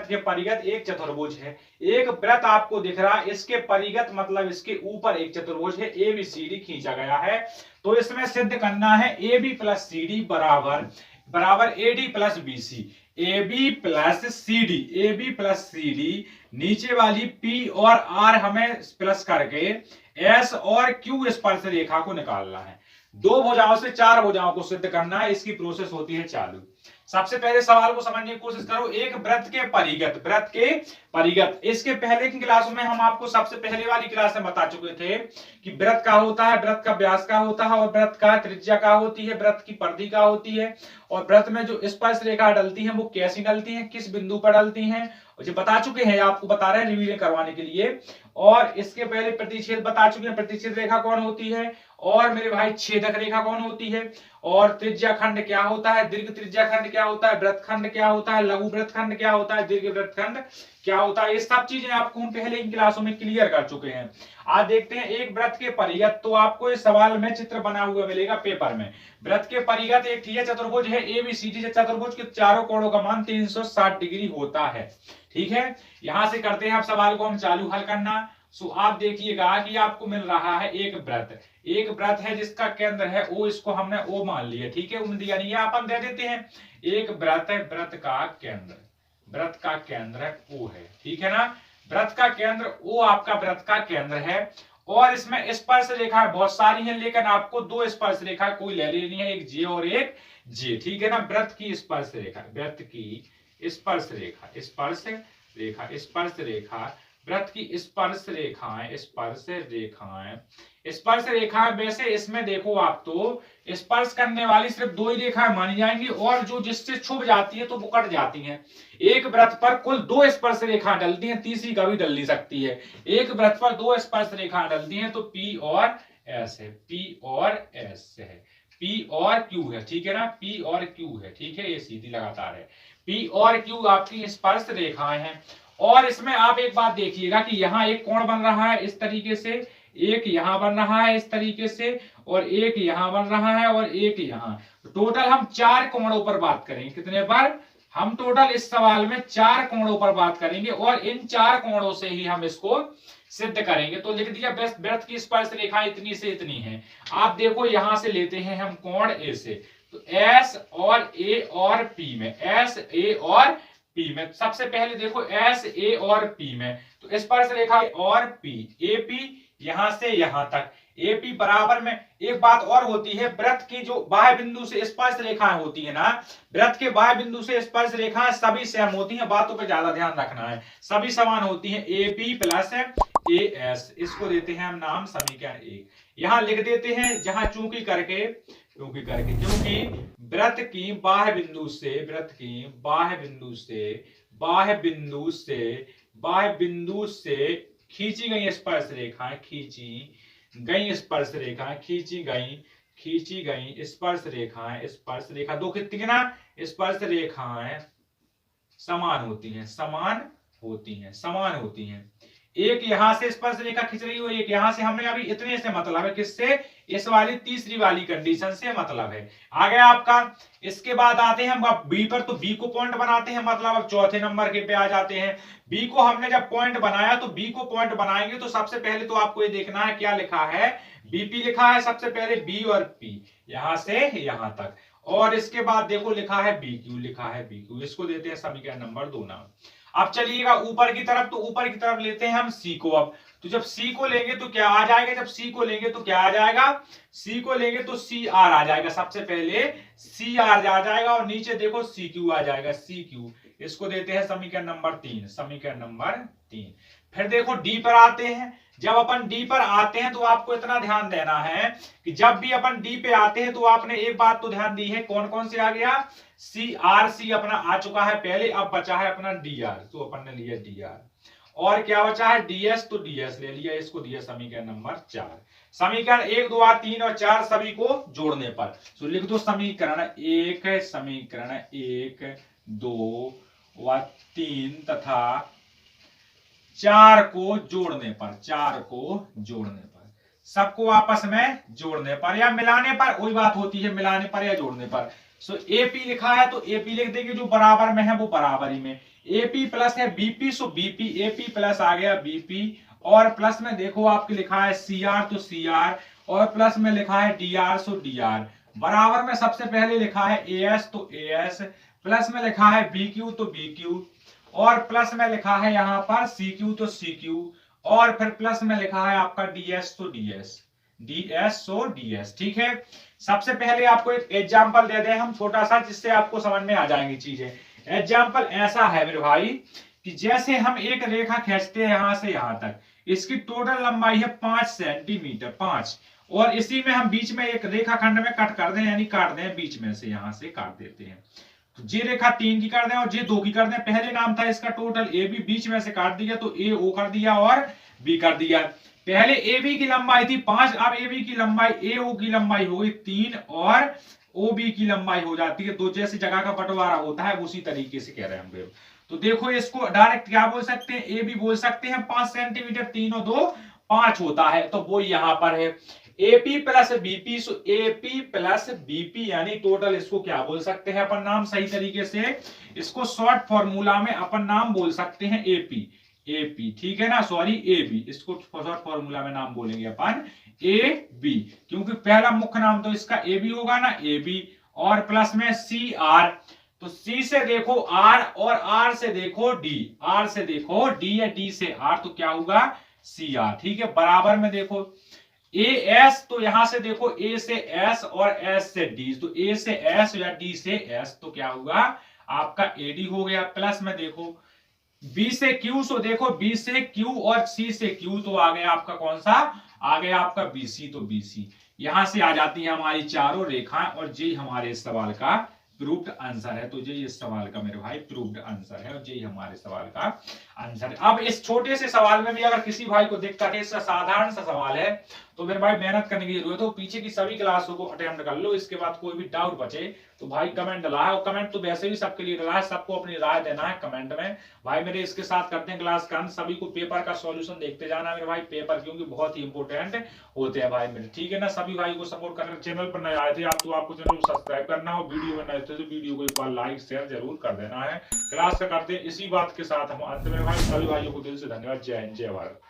वृत्त के परिगत एक चतुर्भुज है। एक वृत्त आपको दिख रहा है, इसके परिगत मतलब इसके ऊपर एक चतुर्भुज है, ए बी सी डी खींचा गया है। तो इसमें सिद्ध करना है A B plus C D बराबर A D plus B C. A B plus C D, A B plus C D, नीचे वाली पी और आर हमें प्लस करके एस और क्यू स्पर्श रेखा को निकालना है। दो भुजाओं से चार भुजाओं को सिद्ध करना है, इसकी प्रोसेस होती है चालू। सबसे पहले सवाल को समझने की कोशिश करो। एक वृत्त के परिगत, इसके पहले की क्लास में हम आपको सबसे पहले वाली क्लास में बता चुके थे कि वृत्त का होता है, वृत्त का व्यास का होता है और वृत्त का त्रिज्या का होती है, वृत्त की परिधि का होती है और वृत्त में जो स्पर्श रेखा डलती है वो कैसी डलती है, किस बिंदु पर डलती है, जो बता चुके हैं, आपको बता रहे हैं रिवीजन करवाने के लिए। और इसके पहले प्रतिच्छेद बता चुके हैं, प्रतिच्छेद रेखा कौन होती है और मेरे भाई छेदक रेखा कौन होती है, और त्रिज्या खंड क्या होता है, दीर्घ त्रिज्या खंड क्या होता है, वृत्त खंड क्या होता है, लघु वृत्त खंड क्या होता है, दीर्घ वृत्त खंड क्या होता है। ये सब चीजें आपको हम पहले इन क्लासों में क्लियर कर चुके हैं। आज देखते हैं एक वृत्त के परिगत। तो आपको इस सवाल में चित्र बना हुआ मिलेगा पेपर में। वृत्त के परिगत एक ठीक चतुर्भुज है एबीसीडी, चतुर्भुज के चारों कोणों का मान 360 डिग्री होता है। ठीक है, यहां से करते हैं अब सवाल को हम चालू हल करना। सो आप देखिएगा कि आपको मिल रहा है एक वृत्त है जिसका केंद्र है ओ, इसको हमने ओ मान लिया। ठीक है, उम्मीद यानी अपन दे देते हैं एक वृत्त है, वृत्त का केंद्र ओ है। ठीक है ना, वृत्त का केंद्र ओ आपका वृत्त का केंद्र है और इसमें स्पर्श रेखा बहुत सारी हैं, लेकिन आपको दो स्पर्श रेखा कोई ले लेनी है, एक जे और एक जे। ठीक है ना, वृत्त की स्पर्श रेखा, वृत्त की स्पर्श रेखाएं वैसे इसमें देखो आप तो स्पर्श करने वाली सिर्फ दो ही रेखाएं मानी जाएंगी और जो जिससे छुप जाती है तो वो कट जाती हैं। एक वृत्त पर कुल दो स्पर्श रेखा डलती हैं, तीसरी कभी डल नहीं सकती है। एक वृत्त पर दो स्पर्श रेखा डलती हैं तो P और S है, P और Q है। ठीक है ना, P और Q है। ठीक है, ये सीधी लगातार है। P और Q आपकी स्पर्श रेखाएं हैं और इसमें आप एक बात देखिएगा कि यहाँ एक कोण बन रहा है इस तरीके से, एक यहाँ बन रहा है इस तरीके से और एक यहाँ बन रहा है और एक यहाँ। टोटल हम चार कोणों पर बात करेंगे। कितने पर? हम टोटल इस सवाल में चार कोणों पर बात करेंगे और इन चार कोणों से ही हम इसको सिद्ध करेंगे। तो लिख दिया वृत्त की स्पर्श रेखा इतनी से इतनी है। आप देखो यहां से लेते हैं हम कोण ए से, तो एस और ए और पी में, एस ए और पी में सबसे पहले देखो एस ए और पी में तो स्पर्श रेखा और पी, ए पी यहां से यहां तक, एपी बराबर में। एक बात और होती है, वृत्त की जो बाह्य बिंदु से स्पर्श रेखाएं होती है ना, वृत्त के बाह्य बिंदु से स्पर्श रेखाएं सभी सेम होती हैं, बातों पे ज्यादा ध्यान रखना है, सभी समान होती हैं, एपी प्लस एएस, इसको देते हैं हम नाम समीकरण 1। यहां लिख देते हैं जहां चूंकि करके क्योंकि वृत्त की बाह्य बिंदु से खींची गई स्पर्श रेखाएं, स्पर्श रेखा दो कितनी ना स्पर्श रेखाएं समान होती हैं। एक यहां से स्पर्श रेखा खींच रही हो, एक यहां से, हमें अभी इतने से मतलब है, किससे? इस वाली तीसरी वाली कंडीशन से मतलब है। आ गया आपका। इसके बाद आते हैं हम बी पर, तो बी को पॉइंट बनाते हैं, मतलब अब चौथे नंबर के पे आ जाते हैं। बी को हमने जब पॉइंट बनाया तो बी को पॉइंट बनाएंगे तो सबसे पहले तो आपको ये देखना है क्या लिखा है, बीपी लिखा है सबसे पहले, बी और पी यहां से यहां तक, और इसके बाद देखो लिखा है BQ, इसको देते हैं समीकरण नंबर 2 नाम। अब चलिएगा ऊपर की तरफ, तो ऊपर की तरफ लेते हैं हम सी को। अब तो जब सी को लेंगे तो क्या आ जाएगा, सी को लेंगे तो सी आर आ जाएगा, सबसे पहले सी आर आ जाएगा और नीचे देखो सी क्यू आ जाएगा, इसको देते हैं समीकरण नंबर 3। फिर देखो डी पर आते हैं। जब अपन डी पर आते हैं तो आपको इतना ध्यान देना है कि जब भी अपन डी पे आते हैं तो आपने एक बात तो ध्यान दी है, कौन कौन से आ गया, सी अपना आ चुका है पहले, अब बचा है अपना डीआर, तो अपन ने लिया डीआर, और क्या बचा है डीएस, तो डीएस ले लिया, इसको दिया समीकरण नंबर 4। समीकरण 1 2 3 और 4 सभी को जोड़ने पर तो लिख दो समीकरण 1 2 व 3 तथा 4 को जोड़ने पर, सबको आपस में जोड़ने पर या मिलाने पर, वही बात होती है मिलाने पर या जोड़ने पर। सो एपी लिखा है तो एपी लिख देंगे, जो बराबर में है वो बराबरी में। एपी प्लस है बीपी, सो बीपी, एपी प्लस आ गया बीपी, और प्लस में देखो आपके लिखा है सीआर तो सीआर, और प्लस में लिखा है डीआर, सो डीआर। बराबर में सबसे पहले लिखा है एएस तो एएस, प्लस में लिखा है बीक्यू तो बीक्यू, और प्लस में लिखा है यहाँ पर सीक्यू तो सीक्यू, और फिर प्लस में लिखा है आपका डीएस तो डीएस, डीएस सो डीएस। ठीक है, सबसे पहले आपको एक एग्जांपल दे दें हम छोटा सा, जिससे आपको समझ में आ जाएंगी चीजें। एग्जांपल ऐसा है मेरे भाई कि जैसे हम एक रेखा खींचते हैं यहां से यहां तक, इसकी टोटल लंबाई है 5 सेंटीमीटर 5, और इसी में हम बीच में एक रेखा खंड में कट कर दें, यानी काट दें बीच में से, यहां से काट देते हैं। तो जे रेखा 3 की कर दें और जे 2 की कर दें। पहले नाम था इसका टोटल ए बी, बीच में से काट दिया तो ए ओ कर दिया और बी कर दिया। पहले ए बी की लंबाई थी 5, अब ए बी की लंबाई ए ओ की लंबाई हो गई 3, और ओ बी की लंबाई हो जाती है 2। जैसे जगह का बंटवारा होता है उसी तरीके से कह रहे हैं हम। तो देखो इसको डायरेक्ट क्या बोल सकते हैं, ए बी बोल सकते हैं 5 सेंटीमीटर, 3 और 2 5 होता है, तो वो यहां पर है एपी प्लस बीपी। सो एपी प्लस बीपी यानी टोटल, इसको क्या बोल सकते हैं अपन नाम, सही तरीके से इसको शॉर्ट फॉर्मूला में अपन नाम बोल सकते हैं एपी, एपी ठीक है ना, सॉरी ए बी, इसको शॉर्ट फॉर्मूला में नाम बोलेंगे अपन ए बी, क्योंकि पहला मुख्य नाम तो इसका ए बी होगा ना, ए बी, और प्लस में सी आर, तो सी से देखो आर और आर से देखो डी, आर से देखो डी या डी से आर, तो क्या होगा सी आर। ठीक है, बराबर में देखो ए एस, तो यहां से देखो ए से एस और एस से डी, तो ए से एस या डी से एस, तो क्या होगा आपका एडी हो गया। प्लस में देखो बी से क्यू, सो देखो बी से क्यू और सी से क्यू, तो आ गया आपका कौन सा, आ गया आपका बीसी, तो बीसी। यहां से आ जाती है हमारी चारों रेखाएं, और जी हमारे इस सवाल का प्रूव्ड आंसर है। तो ये इस सवाल का मेरे भाई प्रूव्ड आंसर है, और यही हमारे सवाल का आंसर है। अब इस छोटे से सवाल में भी अगर किसी भाई को दिक्कत है, इसका साधारण सा सवाल है, तो मेरे भाई मेहनत करने की जरूरत है, तो पीछे की सभी क्लासों को अटेम्प्ट कर लो। इसके बाद कोई भी डाउट बचे तो भाई कमेंट डला है, और कमेंट तो वैसे भी सबके लिए डला है, सबको अपनी राय देना है कमेंट में भाई मेरे। इसके साथ करते हैं क्लास का अंत, सभी को पेपर का सॉल्यूशन देखते जाना मेरे भाई, पेपर क्योंकि बहुत ही इंपॉर्टेंट होते हैं भाई मेरे। ठीक है ना, सभी भाई को सपोर्ट करना। चैनल पर नए आए थे आप तो आपको चैनल को सब्सक्राइब करना हो, वीडियो में नए थे तो वीडियो को एक बार लाइक शेयर जरूर कर देना है। क्लास का करते हैं इसी बात के साथ हम अंत में भाई सभी भाइयों को दिल से धन्यवाद। जय हिंद, जय भारत।